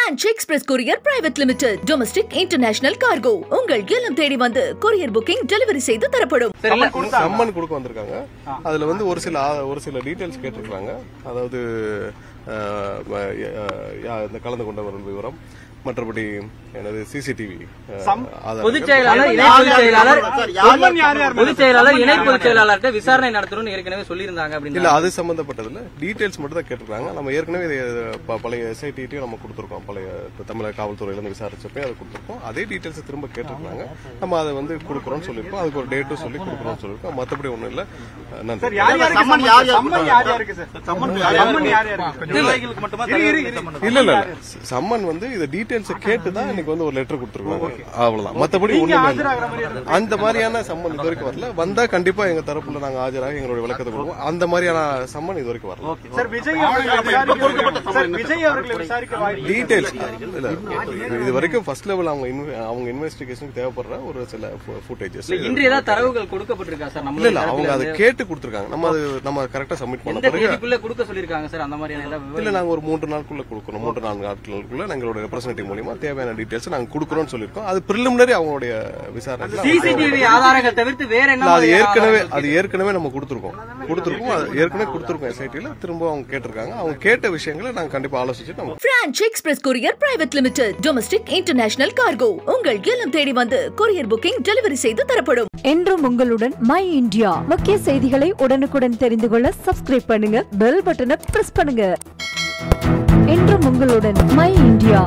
French Express Courier Private Limited. Domestic International Cargo. உங்கள் இல்லம் தேடி வந்து courier booking delivery செய்து தரப்படும். சம்மன் கொடுக்க வந்திருக்காங்க. அதுல வந்து ஒரு சில டீடைல்ஸ் கேட்டிருக்காங்க. அதாவது இந்த கலந்து கொண்டவர்கள் விவரம், மற்றபடி எனது சிசிடிவி பொதுச் செயலாளர் இணை பொதுச் செயலாளர்கிட்ட விசாரணை நடத்தணும்னு ஏற்கனவே சொல்லியிருந்தாங்க. இல்ல, அது சம்பந்தப்பட்டதுல டீடைல்ஸ் மட்டும் தான் கேட்டிருக்காங்க. நம்ம ஏற்கனவே பழைய எஸ்ஐடியும் நம்ம கொடுத்திருக்கோம். பழைய தமிழக காவல்துறையில இருந்து விசாரிச்சப்பே அதை கொடுத்திருக்கோம். அதே டீடைல்ஸ் திரும்ப கேட்டிருக்காங்க. நம்ம அதை வந்து கொடுக்கறோம்னு சொல்லிருக்கோம். அதுக்கு ஒரு டேட்டும் சொல்லி கொடுக்கறோம்னு சொல்லிருக்கோம். மத்தபடி ஒண்ணும் இல்ல. இல்ல சம்மன் வந்து இந்த டீடைல்ஸ் கேட்டுதான் இன்னைக்கு வந்து ஒரு லெட்டர் கொடுத்துருக்காங்க. அவ்வளவுதான். மத்தபடி அந்த மாதிரியான சம்மன் இது வரைக்கும் வரல. வந்தா கண்டிப்பா எங்க தரப்புல நாங்க ஆஜராக எங்களுடைய விளக்கத்தை கொடுப்போம். அந்த மாதிரியான சம்மன் இது வரைக்கும் வரல. டீடைல்ஸ் இது வரைக்கும் ஃபர்ஸ்ட் லெவல் அவங்க இன்வெஸ்டிகேஷனுக்கு தேவைப்படுற ஒரு சில ஃபுட்டேஜஸ் இன்று ஏதாவது தரவுகள் கொடுக்கப்பட்டிருக்கா சார்? இல்ல அவங்க அதை கேட்டு கொடுத்திருக்காங்க. நம்ம கரெக்டா சப்மிட் பண்ண பிறகு கொடுக்க சொல்லிருக்காங்க சார். அந்த மாதிரியான இல்ல, நாங்க ஒரு 3 நாளுக்குள்ள கொடுக்கணும். 3-4 நாட்களுக்குள்ள எங்களோட ரெப்ரசன்டேட்டிவ் மூலமா தேவையான டீடைல்ஸ் நாங்க கொடுக்கறோம்னு சொல்லிருக்கோம். அது பிரிலிமினரி அவங்களுடைய விசாரணை. சிசிடிவி ஆதாரங்கள் தவிர்த்து வேற என்ன? அது ஏற்கனவே நம்ம கொடுத்திருக்கோம். அது ஏற்கனவே கொடுத்திருக்கோம் எஸ்ஐடில. திரும்ப அவங்க கேட்டிருக்காங்க. அவங்க கேட்ட விஷயங்களை நாங்க கண்டிப்பா ஆலோசிச்சு நம்ம French Express Courier Private Limited. Domestic International Cargo. உங்கள் இல்லம் தேடி வந்து courier booking delivery செய்து தரப்படும். என்றும் உங்களுடன் மை இந்தியா. முக்கிய செய்திகளை உடனுக்குடன் தெரிந்து கொள்ள சப்ஸ்கிரைப் பண்ணுங்க, பெல் பட்டனை பிரஸ் பண்ணுங்க. என்றும் உங்களுடன் மை இந்தியா.